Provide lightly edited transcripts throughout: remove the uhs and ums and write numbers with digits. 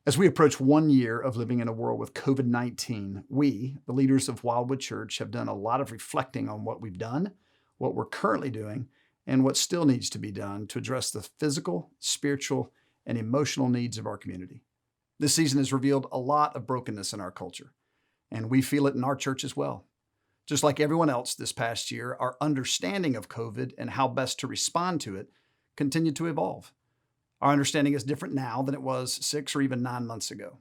As we approach 1 year of living in a world with COVID-19, we, the leaders of Wildwood Church, have done a lot of reflecting on what we've done, what we're currently doing, and what still needs to be done to address the physical, spiritual, and emotional needs of our community. This season has revealed a lot of brokenness in our culture, and we feel it in our church as well. Just like everyone else this past year, our understanding of COVID and how best to respond to it continued to evolve. Our understanding is different now than it was 6 or even 9 months ago.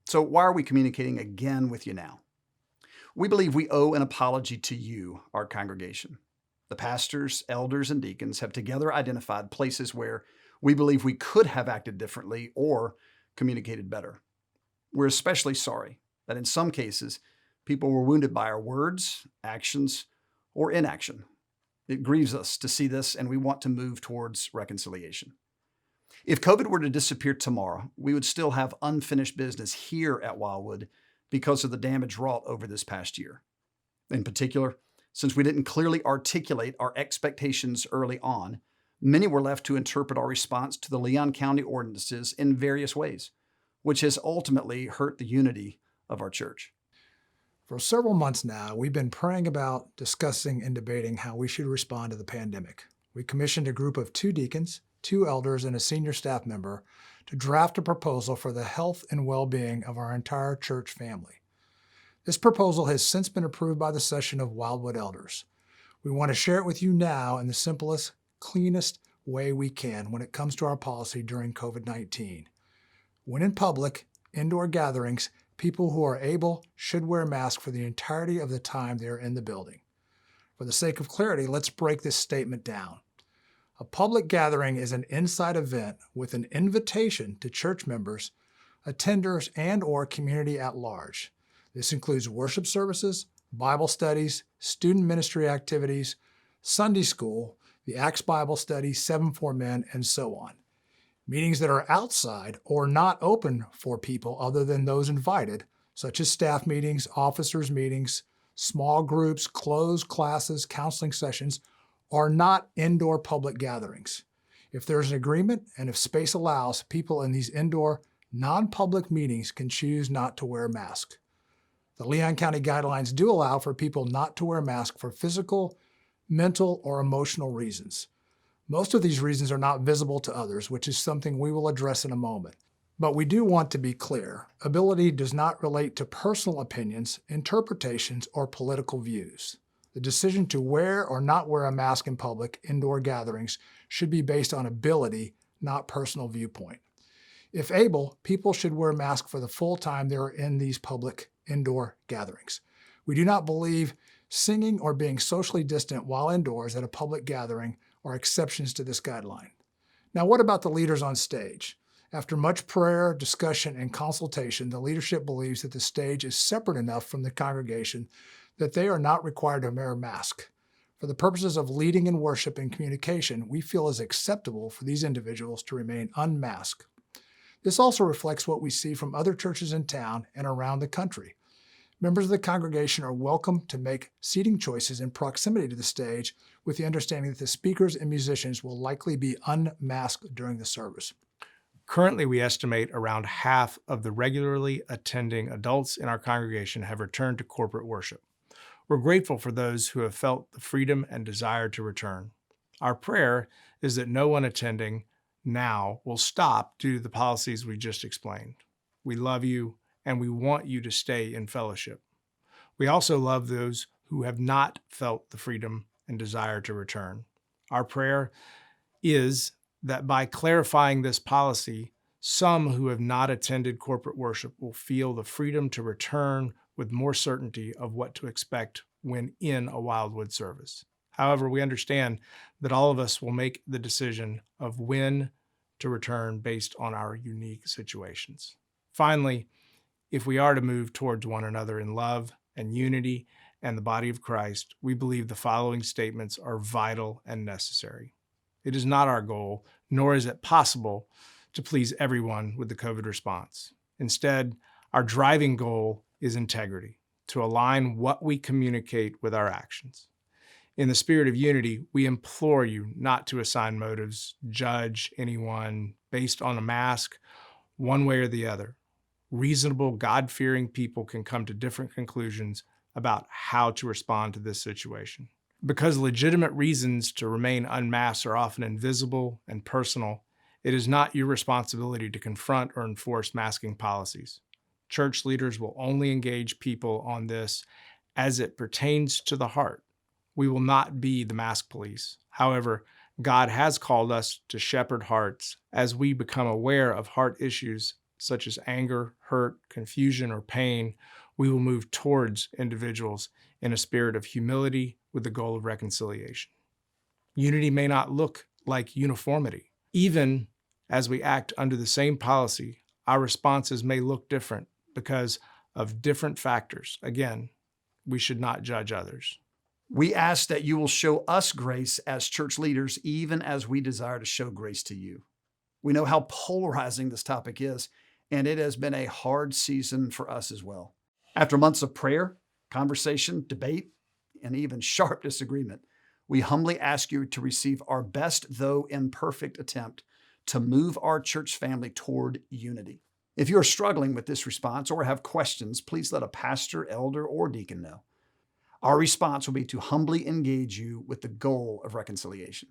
So, why are we communicating again with you now? We believe we owe an apology to you, our congregation. The pastors, elders, and deacons have together identified places where we believe we could have acted differently or communicated better. We're especially sorry that in some cases, people were wounded by our words, actions, or inaction. It grieves us to see this, and we want to move towards reconciliation. If COVID were to disappear tomorrow, we would still have unfinished business here at Wildwood because of the damage wrought over this past year. In particular, since we didn't clearly articulate our expectations early on, many were left to interpret our response to the Leon County ordinances in various ways, which has ultimately hurt the unity of our church. For several months now, we've been praying about, discussing, and debating how we should respond to the pandemic. We commissioned a group of 2 deacons, 2 elders, and a senior staff member to draft a proposal for the health and well-being of our entire church family. This proposal has since been approved by the session of Wildwood elders. We want to share it with you now in the simplest, cleanest way we can when it comes to our policy during COVID-19. When in public, indoor gatherings, people who are able should wear masks for the entirety of the time they are in the building. For the sake of clarity, let's break this statement down. A public gathering is an inside event with an invitation to church members, attenders, and/or community at large. This includes worship services, Bible studies, student ministry activities, Sunday school, the Acts Bible study, 7 for Men, and so on. Meetings that are outside or not open for people other than those invited, such as staff meetings, officers' meetings, small groups, closed classes, counseling sessions, are not indoor public gatherings. If there's an agreement and if space allows, people in these indoor, non-public meetings can choose not to wear a mask. The Leon County guidelines do allow for people not to wear a mask for physical, mental, or emotional reasons. Most of these reasons are not visible to others, which is something we will address in a moment. But we do want to be clear. Ability does not relate to personal opinions, interpretations, or political views. The decision to wear or not wear a mask in public indoor gatherings should be based on ability, not personal viewpoint. If able, people should wear masks for the full time they are in these public indoor gatherings. We do not believe singing or being socially distant while indoors at a public gathering are exceptions to this guideline. Now, what about the leaders on stage? After much prayer, discussion, and consultation, the leadership believes that the stage is separate enough from the congregation that they are not required to wear a mask. For the purposes of leading in worship and communication, we feel it is acceptable for these individuals to remain unmasked. This also reflects what we see from other churches in town and around the country. Members of the congregation are welcome to make seating choices in proximity to the stage with the understanding that the speakers and musicians will likely be unmasked during the service. Currently, we estimate around half of the regularly attending adults in our congregation have returned to corporate worship. We're grateful for those who have felt the freedom and desire to return. Our prayer is that no one attending now will stop due to the policies we just explained. We love you, and we want you to stay in fellowship. We also love those who have not felt the freedom and desire to return. Our prayer is that by clarifying this policy, some who have not attended corporate worship will feel the freedom to return with more certainty of what to expect when in a Wildwood service. However, we understand that all of us will make the decision of when to return based on our unique situations. Finally, if we are to move towards one another in love and unity and the body of Christ, we believe the following statements are vital and necessary. It is not our goal, nor is it possible, to please everyone with the COVID response. Instead, our driving goal is integrity, to align what we communicate with our actions. In the spirit of unity, we implore you not to assign motives, judge anyone based on a mask, one way or the other. Reasonable, God-fearing people can come to different conclusions about how to respond to this situation. Because legitimate reasons to remain unmasked are often invisible and personal, it is not your responsibility to confront or enforce masking policies. Church leaders will only engage people on this as it pertains to the heart. We will not be the mask police. However, God has called us to shepherd hearts as we become aware of heart issues such as anger, hurt, confusion, or pain. We will move towards individuals in a spirit of humility with the goal of reconciliation. Unity may not look like uniformity. Even as we act under the same policy, our responses may look different because of different factors. Again, we should not judge others. We ask that you will show us grace as church leaders, even as we desire to show grace to you. We know how polarizing this topic is, and it has been a hard season for us as well. After months of prayer, conversation, debate, and even sharp disagreement, we humbly ask you to receive our best, though imperfect, attempt to move our church family toward unity. If you are struggling with this response or have questions, please let a pastor, elder, or deacon know. Our response will be to humbly engage you with the goal of reconciliation.